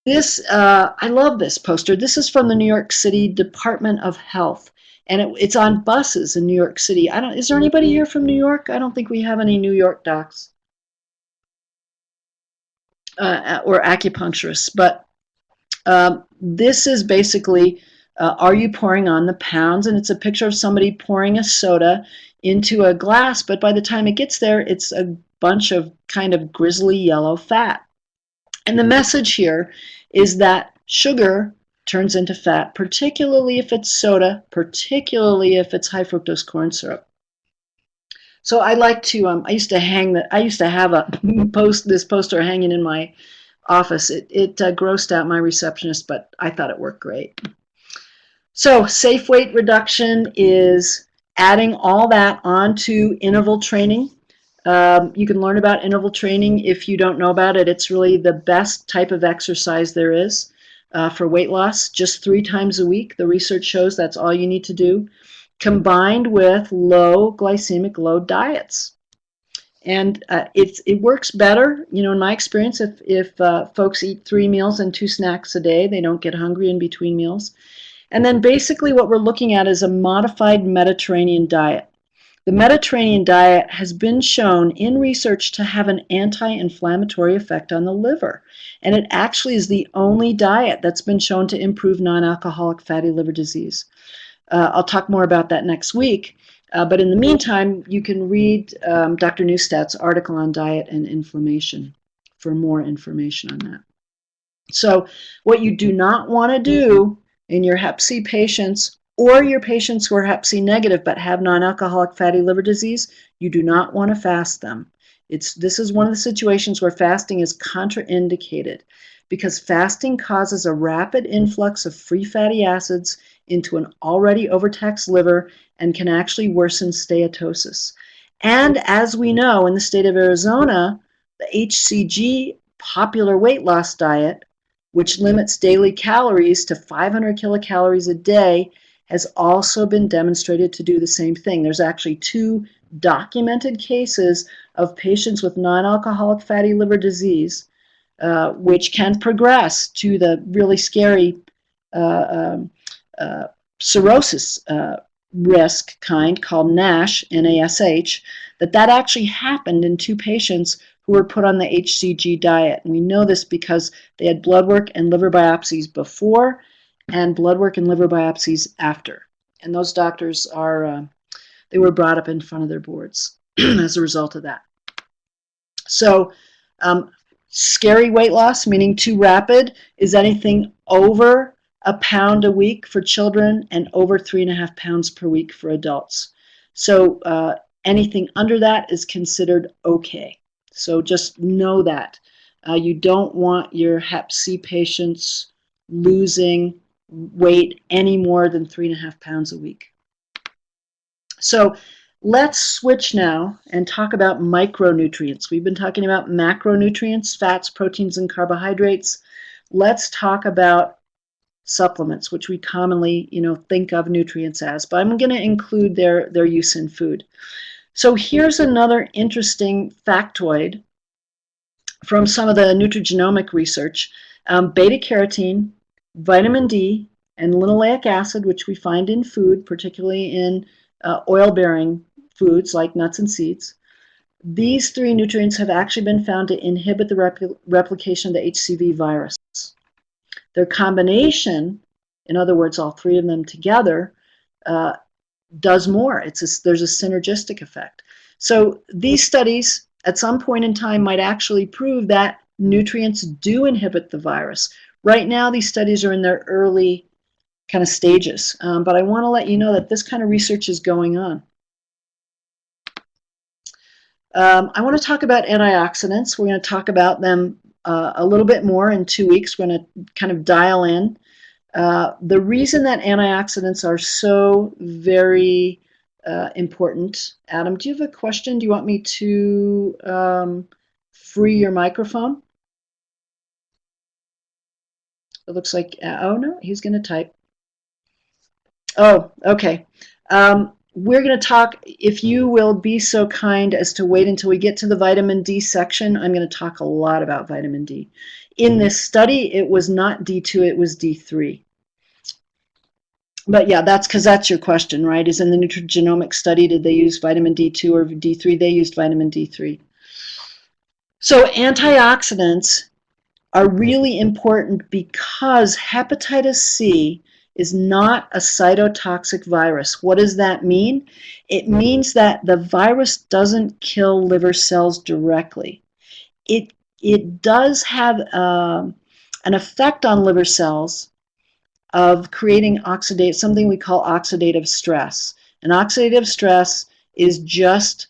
I love this poster. This is from the New York City Department of Health, and it's on buses in New York City. Is there anybody here from New York? I don't think we have any New York docs or acupuncturists, but this is basically, are you pouring on the pounds? And it's a picture of somebody pouring a soda into a glass, but by the time it gets there, it's a bunch of kind of grizzly yellow fat. And the message here is that sugar turns into fat, particularly if it's soda, particularly if it's high fructose corn syrup. So I like to, I used to have this poster hanging in my office. It grossed out my receptionist, but I thought it worked great. So safe weight reduction is adding all that onto interval training. You can learn about interval training if you don't know about it. It's really the best type of exercise there is for weight loss, just 3 times a week. The research shows that's all you need to do, combined with low glycemic load diets. And it works better, in my experience, if folks eat 3 meals and 2 snacks a day, they don't get hungry in between meals. And then basically what we're looking at is a modified Mediterranean diet. The Mediterranean diet has been shown in research to have an anti-inflammatory effect on the liver. And it actually is the only diet that's been shown to improve non-alcoholic fatty liver disease. I'll talk more about that next week. But in the meantime, you can read Dr. Neustadt's article on diet and inflammation for more information on that. So what you do not want to do in your HepC patients or your patients who are HepC negative but have non-alcoholic fatty liver disease, you do not want to fast them. This is one of the situations where fasting is contraindicated because fasting causes a rapid influx of free fatty acids into an already overtaxed liver and can actually worsen steatosis. And as we know, in the state of Arizona, the HCG popular weight loss diet, which limits daily calories to 500 kilocalories a day, has also been demonstrated to do the same thing. There's actually 2 documented cases of patients with non-alcoholic fatty liver disease, which can progress to the really scary cirrhosis risk kind called NASH, N-A-S-H, that actually happened in 2 patients who were put on the HCG diet. And we know this because they had blood work and liver biopsies before and blood work and liver biopsies after. And those doctors they were brought up in front of their boards as a result of that. So scary weight loss, meaning too rapid, is anything over a pound a week for children and over 3.5 pounds per week for adults. So anything under that is considered okay. So just know that. You don't want your HepC patients losing weight any more than 3.5 pounds a week. So let's switch now and talk about micronutrients. We've been talking about macronutrients, fats, proteins, and carbohydrates. Let's talk about supplements, which we commonly, think of nutrients as, but I'm going to include their use in food. So here's another interesting factoid from some of the nutrigenomic research. Beta-carotene, vitamin D, and linoleic acid, which we find in food, particularly in oil-bearing foods like nuts and seeds. These 3 nutrients have actually been found to inhibit the replication of the HCV virus. Their combination, in other words, all 3 of them together, does more. There's a synergistic effect. So these studies at some point in time might actually prove that nutrients do inhibit the virus. Right now, these studies are in their early kind of stages, but I want to let you know that this kind of research is going on. I want to talk about antioxidants. We're going to talk about them a little bit more in 2 weeks. We're going to kind of dial in. The reason that antioxidants are so very important. Adam, do you have a question? Do you want me to free your microphone? It looks like, oh no, he's going to type. Oh, okay. We're going to talk, if you will be so kind as to wait until we get to the vitamin D section, I'm going to talk a lot about vitamin D. In this study, it was not D2, it was D3. But yeah, that's because that's your question, right? Is in the nutrigenomic study, did they use vitamin D2 or D3? They used vitamin D3. So antioxidants are really important because hepatitis C is not a cytotoxic virus. What does that mean? It means that the virus doesn't kill liver cells directly. It does have an effect on liver cells of creating something we call oxidative stress. And oxidative stress is just,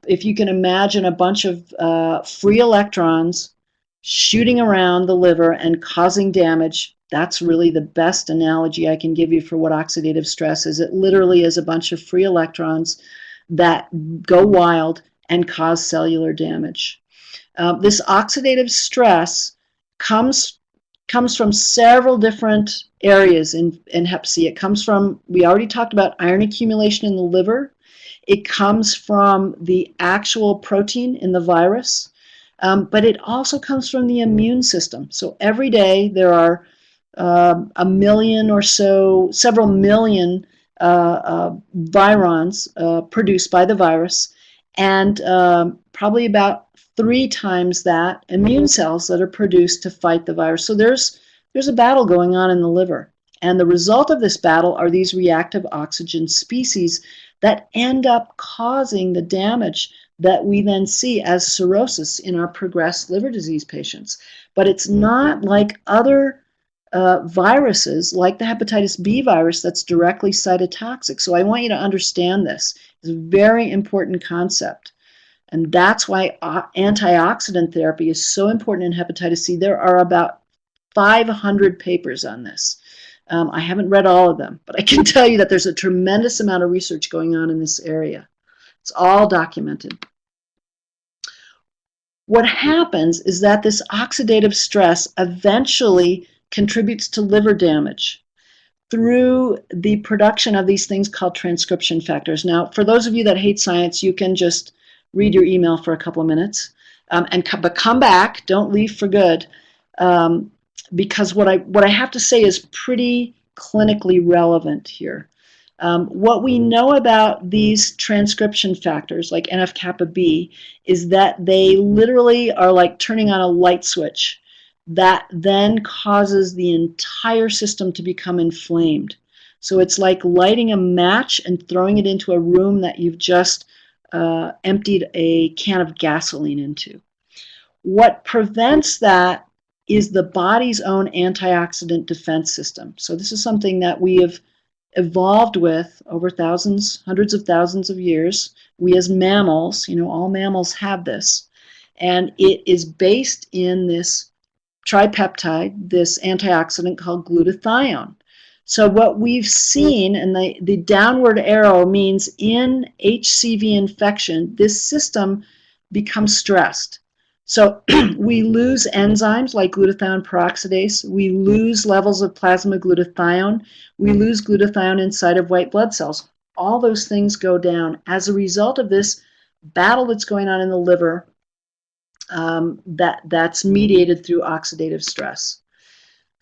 if you can imagine a bunch of free electrons shooting around the liver and causing damage. That's really the best analogy I can give you for what oxidative stress is. It literally is a bunch of free electrons that go wild and cause cellular damage. This oxidative stress comes from several different areas in Hep C. It comes from, we already talked about iron accumulation in the liver. It comes from the actual protein in the virus, but it also comes from the immune system. So every day there are a million or so, several million virons produced by the virus, and probably about 3 times that immune cells that are produced to fight the virus. So there's a battle going on in the liver. And the result of this battle are these reactive oxygen species that end up causing the damage that we then see as cirrhosis in our progressed liver disease patients. But it's not like other viruses, like the hepatitis B virus, that's directly cytotoxic. So I want you to understand this. It's a very important concept. And that's why antioxidant therapy is so important in hepatitis C. There are about 500 papers on this. I haven't read all of them, but I can tell you that there's a tremendous amount of research going on in this area. It's all documented. What happens is that this oxidative stress eventually contributes to liver damage through the production of these things called transcription factors. Now, for those of you that hate science, you can just read your email for a couple of minutes, but come back. Don't leave for good, because what I have to say is pretty clinically relevant here. What we know about these transcription factors, like NF-kappa B, is that they literally are like turning on a light switch that then causes the entire system to become inflamed. So it's like lighting a match and throwing it into a room that you've just emptied a can of gasoline into. What prevents that is the body's own antioxidant defense system. So this is something that we have evolved with over thousands, hundreds of thousands of years. We as mammals, all mammals have this. And it is based in this tripeptide, this antioxidant called glutathione. So what we've seen, and the downward arrow means in HCV infection, this system becomes stressed. So we lose enzymes like glutathione peroxidase, we lose levels of plasma glutathione, we lose glutathione inside of white blood cells. All those things go down as a result of this battle that's going on in the liver that's mediated through oxidative stress.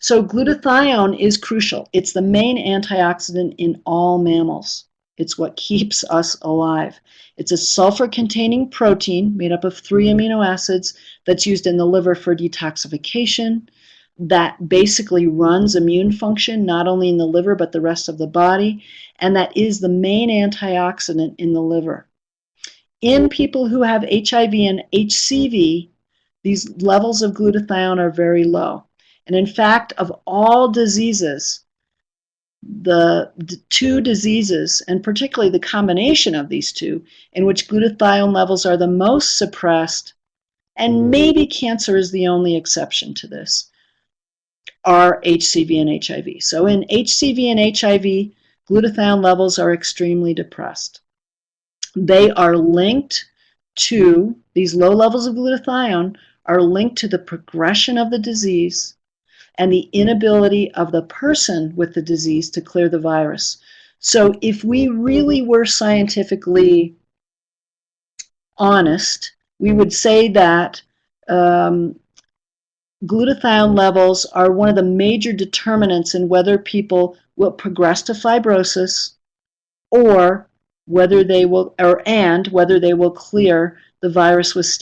So glutathione is crucial. It's the main antioxidant in all mammals. It's what keeps us alive. It's a sulfur-containing protein made up of 3 amino acids that's used in the liver for detoxification, that basically runs immune function, not only in the liver but the rest of the body, and that is the main antioxidant in the liver. In people who have HIV and HCV, these levels of glutathione are very low. And in fact, of all diseases, the 2 diseases, and particularly the combination of these 2, in which glutathione levels are the most suppressed, and maybe cancer is the only exception to this, are HCV and HIV. So in HCV and HIV, glutathione levels are extremely depressed. They are linked to, these low levels of glutathione are linked to the progression of the disease and the inability of the person with the disease to clear the virus. So if we really were scientifically honest, we would say that glutathione levels are one of the major determinants in whether people will progress to fibrosis or whether they will clear the virus with standard